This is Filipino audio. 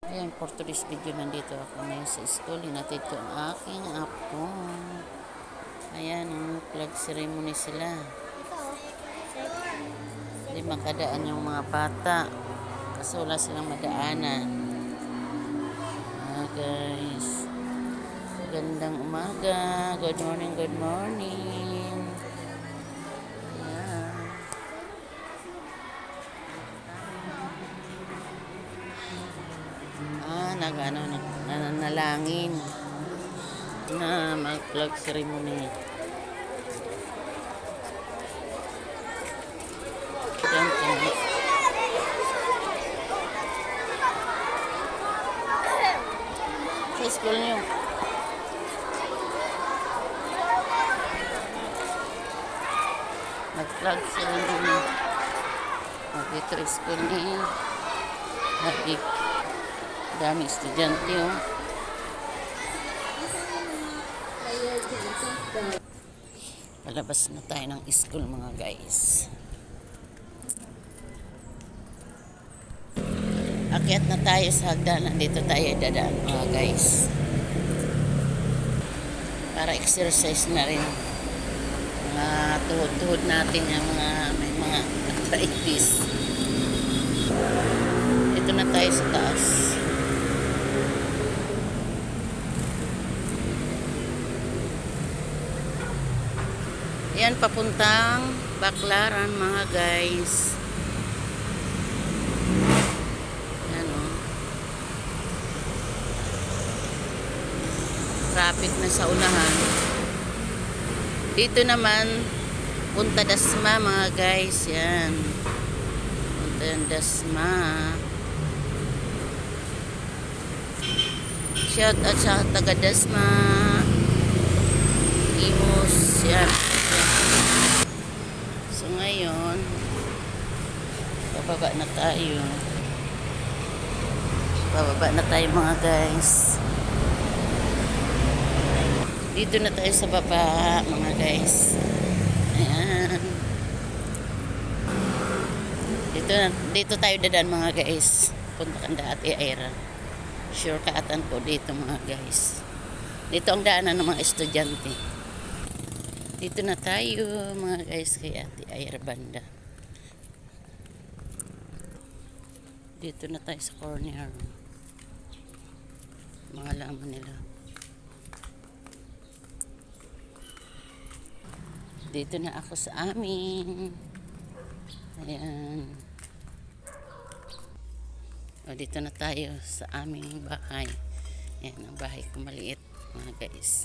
Ayan, for today's video, nandito ako ngayon sa school. Hinatid ko ang aking apo. Ayan, ang flag ceremony sila. Hindi makadaan yung mga bata kasi wala silang madaanan. Guys, gandang umaga. Good morning, good morning. Ayan. Nananalangin na mag-flag ceremony. Yan po. Sa school nyo. Mag-flag ceremony. Dito school ni Habib. Dami estudyante, oh. Palabas na tayo ng school, mga guys. Akyat na tayo sa hagdanan. Dito tayo dadaan, mga guys. Para exercise na rin mga tuhod-tuhod natin, yung may mga arthritis. Dito na tayo sa taas. Yan, papuntang Baclaran, mga guys. Yan, oh. Traffic na sa unahan. Dito naman, punta Dasma, mga guys. Yan. Punta yung Dasma. Shout out sa taga Dasma. Imus. Yan. So ngayon, bababa na tayo. Bababa na tayo, mga guys. Dito na tayo sa baba, mga guys. Ayan. Dito tayo dadaan, mga guys. Punta kanda Ate Aira. Shortcutan po dito, mga guys. Dito ang daanan ng mga estudyante. Dito na tayo, mga guys, kay Ate Aira banda. Dito na tayo sa corner. Mga laman nila. Dito na ako sa amin. Ayan. O, dito na tayo sa aming bahay. Ayan, ang bahay ko maliit, mga guys.